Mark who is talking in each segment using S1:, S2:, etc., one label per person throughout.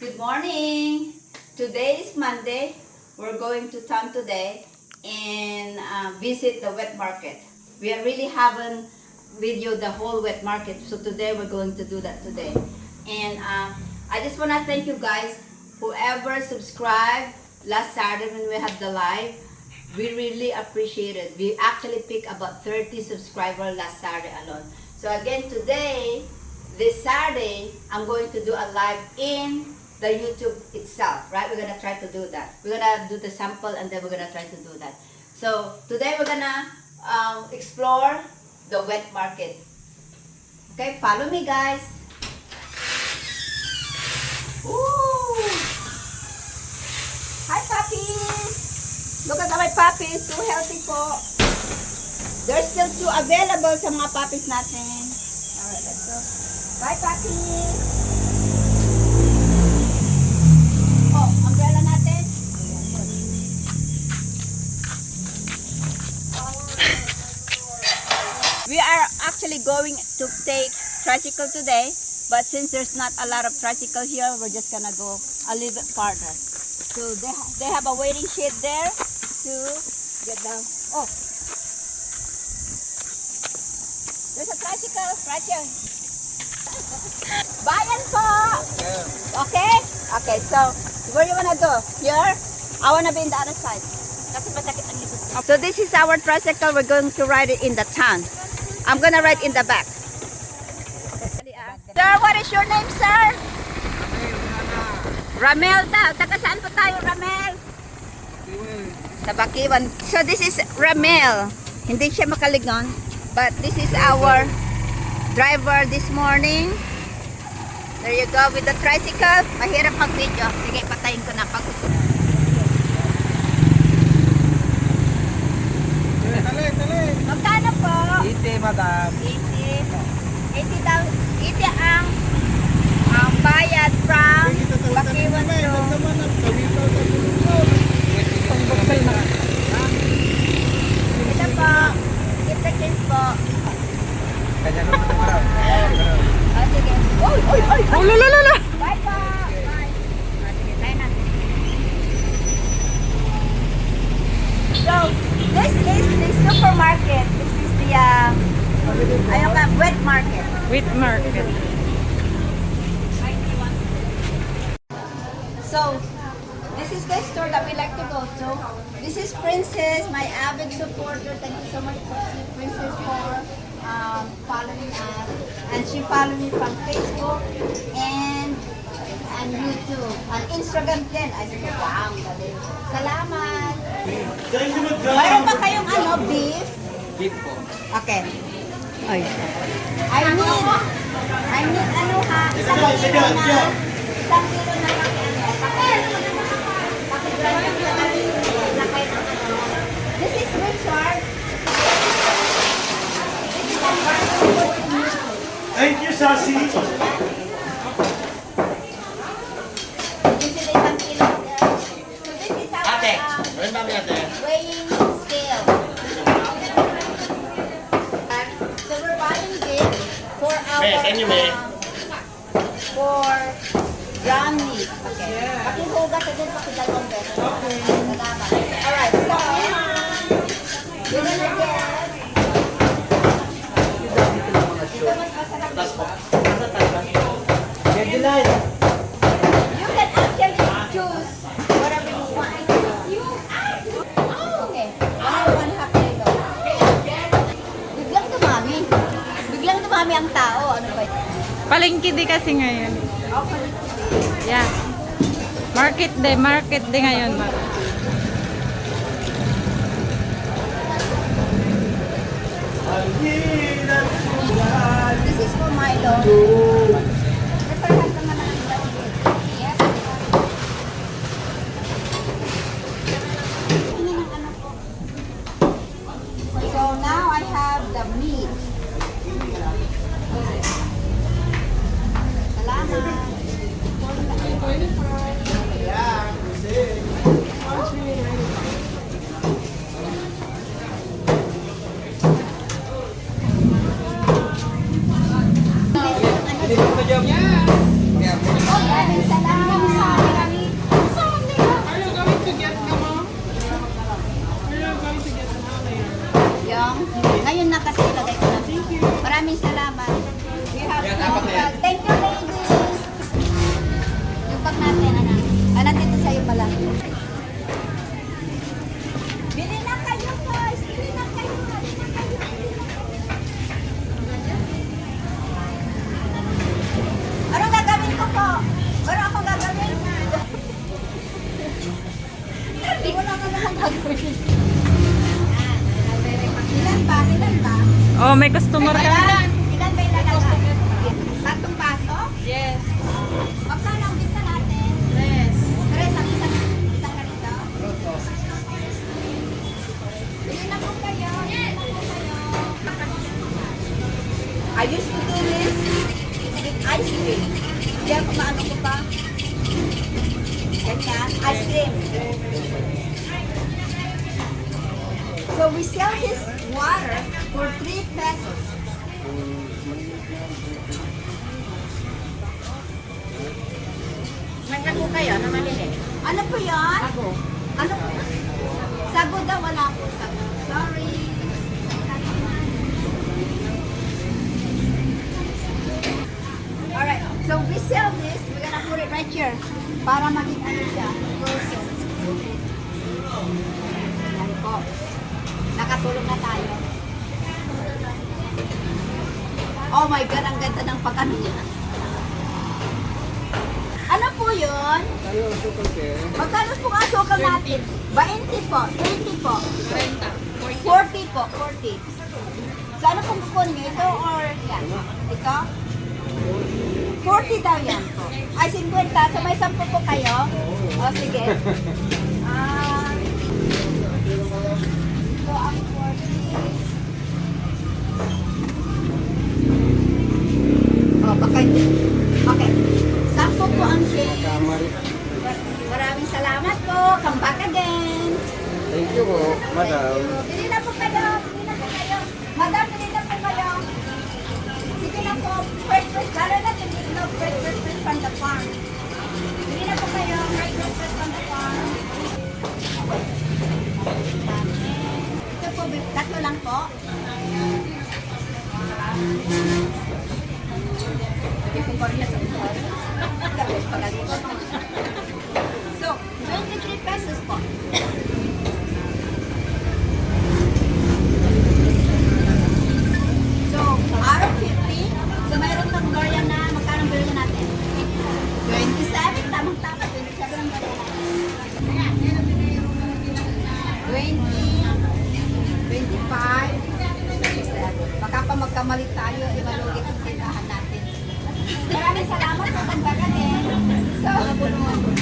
S1: Good morning! Today is Monday. We're going to town today and visit the wet market. We really haven't videoed the whole wet market, so today we're going to do that today. And I just want to thank you guys, whoever subscribed last Saturday when we had the live. We really appreciate it. We actually picked about 30 subscribers last Saturday alone. So again today, this Saturday, I'm going to do a live in the YouTube itself, right? We're gonna try to do that. We're gonna do the sample and then we're gonna try to do that. So today we're gonna explore the wet market. Okay, follow me guys. Ooh! Hi puppies! Look at my puppies, so healthy po. There's still 2 available sa mga puppies natin. Alright, let's go. Bye puppies! Oh, umbrella natin. We are actually going to take tricycle today, but since there's not a lot of tricycle here, we're just gonna go a little bit farther. So they have a waiting shed there to get down. Oh, there's a tricycle right here. Bayan po! Okay? Okay, so where you wanna go? Here? I wanna be in the other side. Kasi masakit ang likod ko. So this is our tricycle. We're going to ride it in the town. I'm gonna ride in the back. Sir, what is your name, sir? Ramel daw. Taga saan po tayo, Ramel? Sa Bakiwan. So this is Ramel. Hindi siya makalingon. But this is our driver this morning. There you go with the tricycle. Mahirap mag-video. Sige, patayin ko na pag Magkano po?
S2: 80, madam.
S1: 80. 80 daw. 80 ang bayad from Bakiwan to ito po. Kita change po.
S2: Kanya naman ito, madam.
S1: Oh, sige. Oy, oy, oy.
S2: Oh, la.
S1: Bye po. Bye. Ah, sige, tayo na. So, this is the supermarket. This is the ayun ka, wet market.
S3: Wheat market.
S1: So, this is the store that we like to go to. This is Princess, my avid supporter. Thank you so much, Princess, for following us. And she followed me from Facebook and YouTube. And Instagram din. Ay, sige, wow, galing. Salamat. Mayroon ba kayong beef?
S2: Beef po.
S1: Okay. Ay. I need isang kilo na This is Richard.
S4: Thank you, Sassy.
S1: This is isang kilo. So this is our weighing scale. So we're buying this for our for ground meat. Okay. Pakihugas na din pakidalawang beses. Salamat. Alright, so we're gonna get ito mas masarap. You can actually choose whatever you want. Okay. One half kilo. Biglang dumami ang tao. Ano ba ito?
S3: Palengke di kasi ngayon. Yeah. Market day ngayon.
S1: This is for Milo. Reference naman ang yes. So now I have the meat. Salamat. Maraming salamat. Ngayon na kasi ilagay ko na. Maraming salamat. Thank you, ladies. Yung bag natin, ano? Nandito sa'yo pala. Bili na kayo, guys. Bili na kayo. Bili na kayo. Anong gagawin ko po? Ano ako gagawin? Wala ka naman gagawin. Ilan ba? Ilan ba?
S3: Oh, may customer ka.
S1: Ilan ba ilalagay? Tatlong baso?
S3: Yes.
S1: Magkano ang bisa natin?
S3: Yes.
S1: Tres, ang isang ganito. Bili na po kayo. Bili na po kayo. I used to do this with ice cream. Hindi ako maano ko pa. Ganyan, ice cream. So we sell his water for 3 pesos.
S4: May sago kayo na malili.
S1: Ano po yan? Sago. Ano po? Sago daw, wala po sago. Sorry. Alright, so we sell this. We're gonna put it right here. Para maging ano siya. Frozen. Yan po. Nakatulog na tayo. Oh my God, ang ganda ng pag-ano niya. Ano po yun?
S2: Tayo, sukal ke.
S1: Magkano po ang asukal natin? 20 po, 20 po. 40 po, 40. So ano pong kukunin niyo? Ito or yan? Ito? 40 daw yan po. Ay, 50. So may 10 po kayo? O, sige. Ito ang 40. Oh, baka ito. Okay. 10 po ang change. Maraming salamat po. Come back again.
S2: Thank you po, madam.
S1: Bili na po kayo. Bili na po kayo. Madam, bili na po kayo. Sige na po. Fresh. Lalo na din. No, fresh from the farm. Bili na po kayo. Fresh from the farm. Ito po, tatlo lang po. So, 23 pesos po. So, out of 50, so mayroon pang Gloria na, magkano bilhin na natin? 27, tamang-tama, 27 ang bilhin natin. 20, 25, 27. Baka pa magkamali tayo, imalulit yung tindahan natin. Maraming salamat sa tagbagan eh.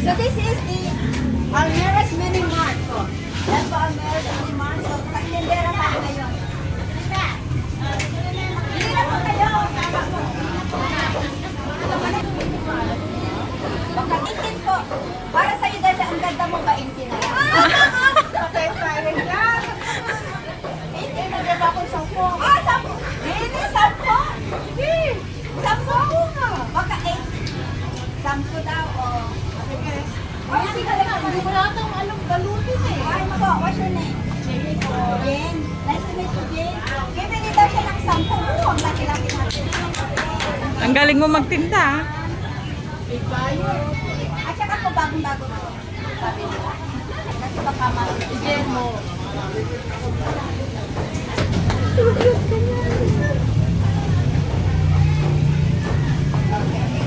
S1: So this is the Almera's Mini Mart po. Yan po Almera's Mini Mart. So, tagtindera tayo ngayon. Hindi na po kayo. Baka 18 po. Para sa'yo dahil ang ganda mo ba 18 na yan? Okay, silent lang. 18 na diba kung 10? Ah, 10! Hindi, 10! Hindi! 10 nga. Baka 8. 10 daw, o. Sige. Ay, hindi ka lang. Hindi mo lahat ang alam galutin eh. Ay, mako, what's your name? Jane. Nice to meet you, Jane. Bibili daw siya ng 10. Ang laki-laki natin.
S3: Ang galing mo magtinda. ah.
S1: At saka po bagong-bago na. Sabi nila. Kasi baka ma-Jane mo.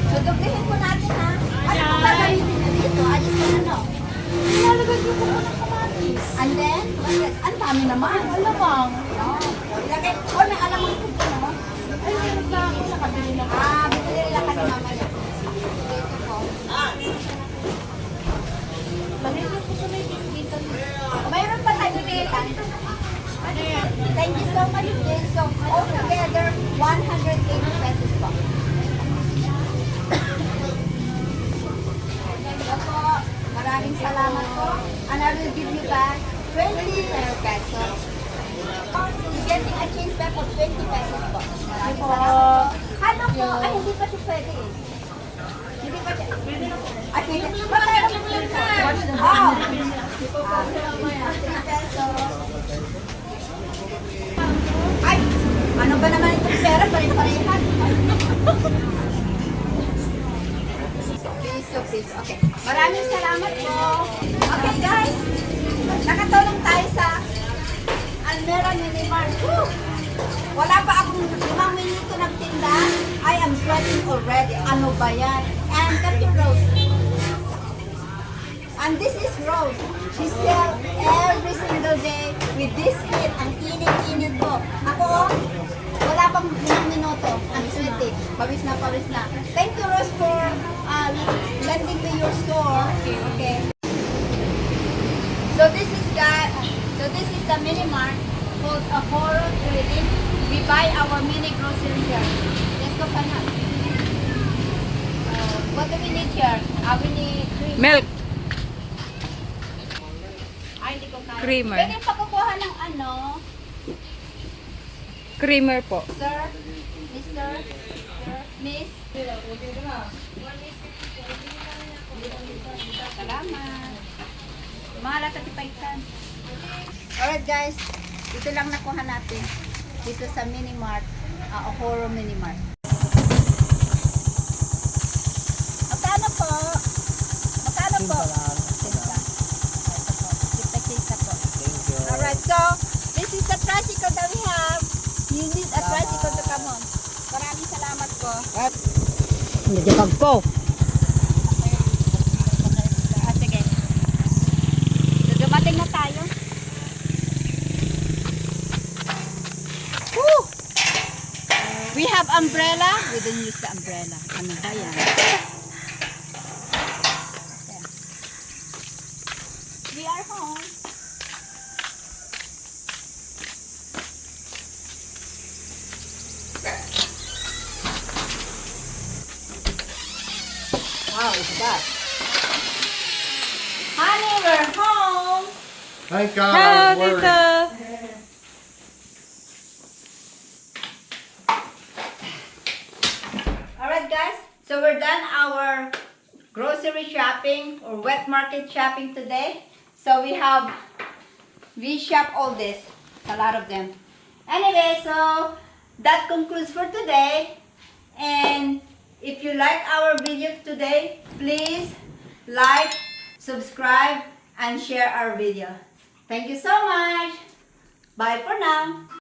S1: So, dublihin po natin ha. Ano po ba gamitin na dito? I just wanna know. Nilalagay ko po ng kamatis. And then, ang dami naman. Alamang. Ilagay, may alamang po po, no? Ay, nakabili na. Ah, bibili nila ka ni mamaya. Dito po. Lagyan po sa may dito. Mayroon pa tayo dito. Ano yan? Thank you so much, Jane. So, altogether, 180 pesos po. Opo, maraming salamat po. And I will give you back 20 pesos. You're getting a change back of 20 pesos po. Maraming salamat po. Ano po? Ay, hindi pa siya pwede eh. Hindi pa siya. Ay, pwede. Magkano po yun ka? Oh! 3 pesos. Ay, Ano ba naman itong pera? Pare-parehan. Piso. Okay. Maraming salamat po. Okay guys. Nakatulong tayo sa Almera Minimart. Woo! Wala pa akong 5 minuto nagtinda. I am sweating already. Ano ba yan? And come to Rose. And this is Rose. She sell every single day with this heat. Ang init-init po. Ako, wala pang 5 minuto. Ang sweating. Pawis na. Thank you, Rose, for lending me your store. Okay. So this is the mini mart called a Horror Trading. We buy our mini grocery here. Let's go find out. What do we need here? We need cream.
S3: Milk.
S1: Ay, hindi ko kaya.
S3: Creamer.
S1: Pwede pakukuha ng ano?
S3: Creamer po.
S1: Sir? Mister? Sir? Miss? Salamat. Mahal at tipaitan. Alright guys, ito lang nakuha natin. Dito sa mini mart, Horror Mini Mart. Magkano po? Magkano po? Kita po. Alright, so this is the tricycle that we have. You need a tricycle to come home. Maraming salamat po.
S4: Nagabag ko.
S1: Sige. So, dumating na tayo. Woo! We have umbrella. We don't use the umbrella. Ano ba yan? We are home. Wow, it's that. Honey, we're home.
S5: Thank God.
S3: Hello,
S5: I was worried.
S3: Tita.
S1: Alright guys, so we're done our grocery shopping or wet market shopping today. So we shop all this, a lot of them. Anyway, so that concludes for today. And if you like our videos today, please like, subscribe, and share our video. Thank you so much. Bye for now.